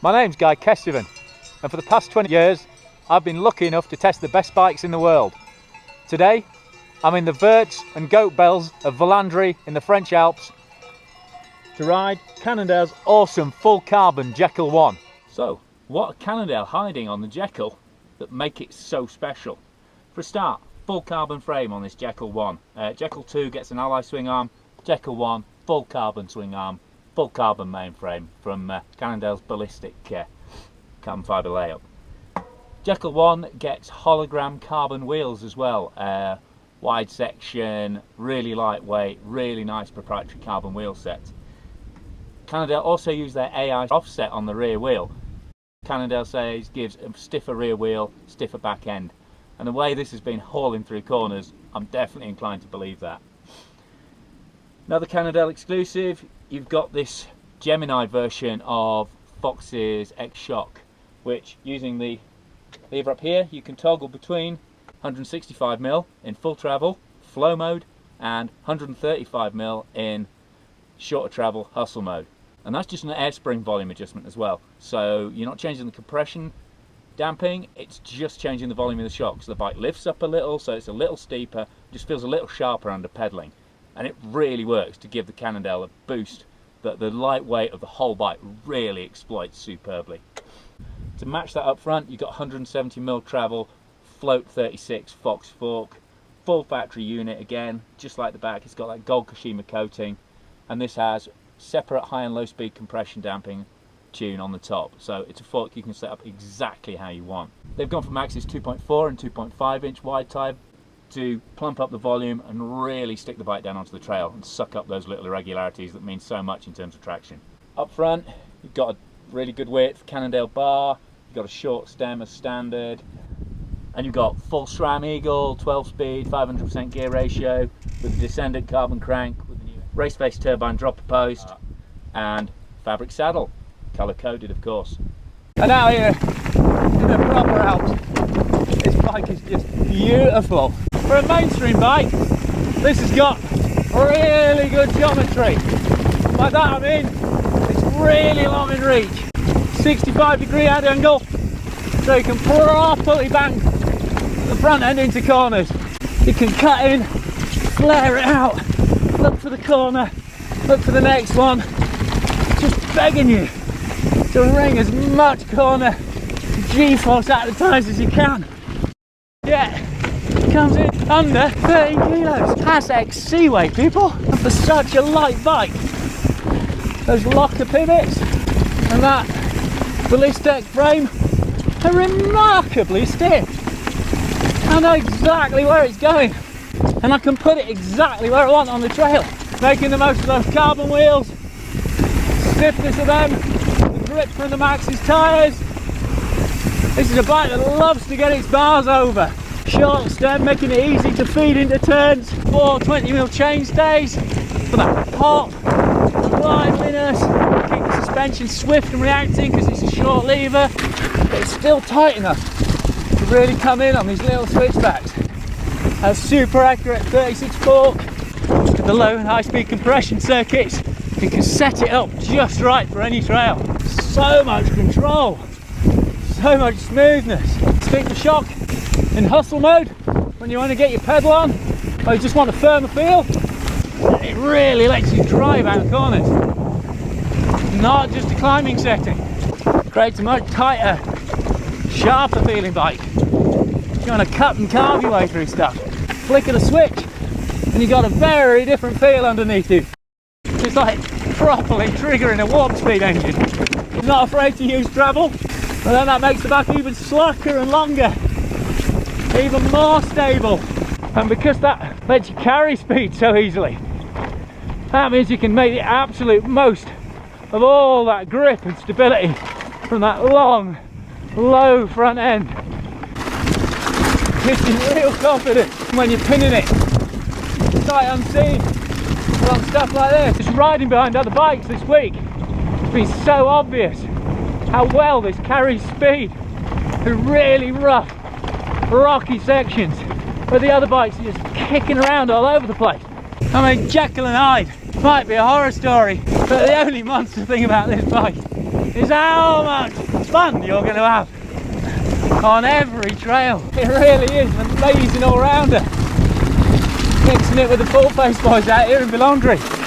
My name's GuykesTV, and for the past 20 years I've been lucky enough to test the best bikes in the world. Today I'm in the verts and goat bells of Valandry in the French Alps to ride Cannondale's awesome full carbon Jekyll One. So what are Cannondale hiding on the Jekyll that make it so special? For a start, full carbon frame on this Jekyll One. Jekyll 2 gets an alloy swing arm, Jekyll 1 full carbon swing arm, full carbon mainframe from Cannondale's BALLISTEC carbon fibre layup. Jekyll 1 gets hologram carbon wheels as well, wide section, really lightweight, really nice proprietary carbon wheel set. Cannondale also use their AI offset on the rear wheel. Cannondale says gives a stiffer rear wheel, stiffer back end, and the way this has been hauling through corners, I'm definitely inclined to believe that. Another Cannondale exclusive, you've got this Gemini version of Fox's X-Shock, which using the lever up here you can toggle between 165mm in full travel, flow mode, and 135mm in shorter travel, hustle mode. And that's just an air spring volume adjustment as well, so you're not changing the compression damping, it's just changing the volume of the shock. So the bike lifts up a little, so it's a little steeper, just feels a little sharper under pedalling, and it really works to give the Cannondale a boost that the lightweight of the whole bike really exploits superbly. To match that up front, you've got 170mm travel, float 36 Fox fork, full factory unit again, just like the back. It's got that gold Kashima coating, and this has separate high and low speed compression damping tune on the top, so it's a fork you can set up exactly how you want. They've gone from axis 2.4 and 2.5 inch wide type to plump up the volume and really stick the bike down onto the trail and suck up those little irregularities that mean so much in terms of traction. Up front you've got a really good width Cannondale bar, you've got a short stem as standard, and you've got full SRAM Eagle, 12 speed, 500% gear ratio with a Descendant carbon crank with the new race face turbine dropper post and fabric saddle, colour coded of course. And out here in the proper Alps, this bike is just beautiful. For a mainstream bike, this has got really good geometry. By that I mean it's really long in reach, 65-degree head angle, so you can properly bang the front end into corners. You can cut in, flare it out, look for the corner, look for the next one, just begging you to wring as much corner G-force out of the tyres as you can. Yeah, it comes in under 13 kilos. That's XC weight, people, and for such a light bike. Those locker pivots and that BALLISTEC frame are remarkably stiff. I know exactly where it's going, and I can put it exactly where I want on the trail, making the most of those carbon wheels, stiffness of them, the grip from the Maxxis tyres. This is a bike that loves to get its bars over. Short stem, making it easy to feed into turns. 4 20mm chainstays for that pop, liveliness, keep the suspension swift and reacting because it's a short lever, but it's still tight enough to really come in on these little switchbacks. Has super accurate 36 fork with the low and high speed compression circuits. You can set it up just right for any trail. So much control, so much smoothness. Stick the shock in hustle mode when you want to get your pedal on, or you just want a firmer feel. It really lets you drive out of corners, not just a climbing setting. Creates a much tighter, sharper feeling bike. You want to cut and carve your way through stuff. Flick of the switch and you got a very different feel underneath you. It's like properly triggering a warp speed engine. Not afraid to use travel, but then that makes the back even slacker and longer, even more stable. And because that lets you carry speed so easily, that means you can make the absolute most of all that grip and stability from that long, low front end. Gives you real confidence when you're pinning it sight unseen on stuff like this. Just riding behind other bikes this week, it's been so obvious how well this carries speed through really rough, rocky sections where the other bikes are just kicking around all over the place. I mean, Jekyll and Hyde might be a horror story, but the only monster thing about this bike is how much fun you're going to have on every trail. It really is an amazing all-rounder. Mixing it with the full face boys out here in Villandry.